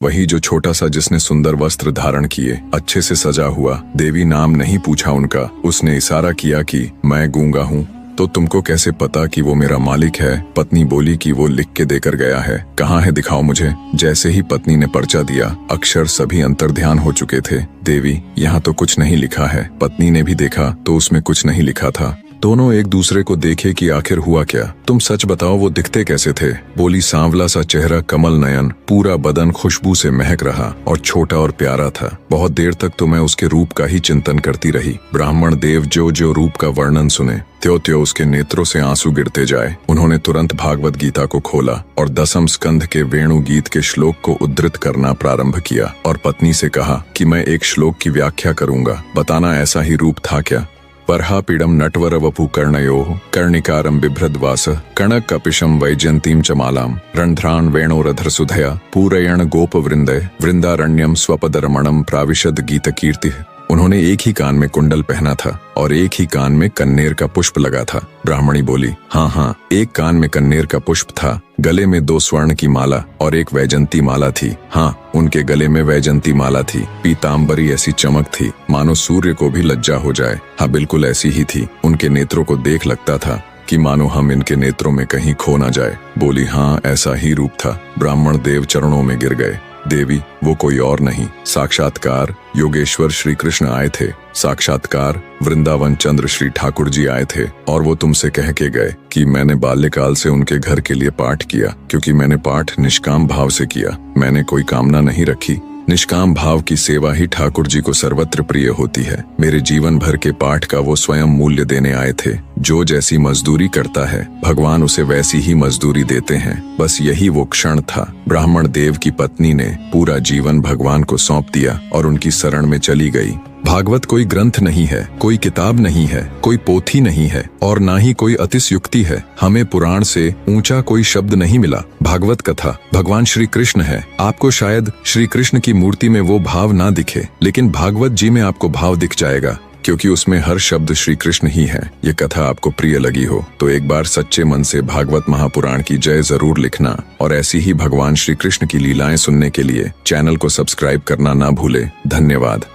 वही जो छोटा सा जिसने सुंदर वस्त्र धारण किए, अच्छे से सजा हुआ। देवी नाम नहीं पूछा उनका, उसने इशारा किया कि मैं गूंगा हूँ। तो तुमको कैसे पता कि वो मेरा मालिक है? पत्नी बोली कि वो लिख के देकर गया है। कहाँ है, दिखाओ मुझे। जैसे ही पत्नी ने पर्चा दिया, अक्षर सभी अंतर्ध्यान हो चुके थे। देवी, यहाँ तो कुछ नहीं लिखा है। पत्नी ने भी देखा तो उसमें कुछ नहीं लिखा था। दोनों एक दूसरे को देखे कि आखिर हुआ क्या। तुम सच बताओ, वो दिखते कैसे थे? बोली, सांवला सा चेहरा, कमल नयन, पूरा बदन खुशबू से महक रहा और छोटा और प्यारा था। बहुत देर तक तो मैं उसके रूप का ही चिंतन करती रही। ब्राह्मण देव जो जो रूप का वर्णन सुने, त्यों त्यों उसके नेत्रों से आंसू गिरते जाए। उन्होंने तुरंत भागवत गीता को खोला और 10वें स्कंध के वेणु गीत के श्लोक को उद्धृत करना प्रारंभ किया और पत्नी से कहा कि मैं एक श्लोक की व्याख्या करूंगा, बताना ऐसा ही रूप था क्या? परहापीडम नटवर वपु कर्णयोः कर्णिकारं बिभ्रद्वास कणक कपिशम वैजयंतीं च मालां रणध्रान वेणोरधर सुधया पूरयण गोप वृंदय वृंदारण्यम स्वपदरमणम प्राविशद गीत कीर्ति। उन्होंने एक ही कान में कुंडल पहना था और एक ही कान में कन्नेर का पुष्प लगा था। ब्राह्मणी बोली, हाँ, एक कान में कन्नेर का पुष्प था, गले में 2 स्वर्ण की माला और एक वैजंती माला थी। हाँ, उनके गले में वैजंती माला थी। पीताम्बरी ऐसी चमक थी मानो सूर्य को भी लज्जा हो जाए। हाँ, बिल्कुल ऐसी ही थी। उनके नेत्रों को देख लगता था कि मानो हम इनके नेत्रों में कहीं खो न जाए। बोली, हाँ, ऐसा ही रूप था। ब्राह्मण देव चरणों में गिर गए। देवी, वो कोई और नहीं, साक्षात्कार योगेश्वर श्री कृष्ण आए थे। साक्षात्कार वृंदावन चंद्र श्री ठाकुर जी आए थे और वो तुमसे कह के गए कि मैंने बाल्यकाल से उनके घर के लिए पाठ किया, क्योंकि मैंने पाठ निष्काम भाव से किया। मैंने कोई कामना नहीं रखी। निष्काम भाव की सेवा ही ठाकुर जी को सर्वत्र प्रिय होती है। मेरे जीवन भर के पाठ का वो स्वयं मूल्य देने आए थे। जो जैसी मजदूरी करता है, भगवान उसे वैसी ही मजदूरी देते हैं। बस यही वो क्षण था। ब्राह्मण देव की पत्नी ने पूरा जीवन भगवान को सौंप दिया और उनकी शरण में चली गई। भागवत कोई ग्रंथ नहीं है, कोई किताब नहीं है, कोई पोथी नहीं है और ना ही कोई अतिशयुक्ति है। हमें पुराण से ऊंचा कोई शब्द नहीं मिला। भागवत कथा भगवान श्री कृष्ण है। आपको शायद श्री कृष्ण की मूर्ति में वो भाव ना दिखे, लेकिन भागवत जी में आपको भाव दिख जाएगा, क्योंकि उसमें हर शब्द श्री कृष्ण ही है। ये कथा आपको प्रिय लगी हो तो एक बार सच्चे मन से भागवत महापुराण की जय जरूर लिखना और ऐसी ही भगवान श्री कृष्ण की लीलाएं सुनने के लिए चैनल को सब्सक्राइब करना ना भूले। धन्यवाद।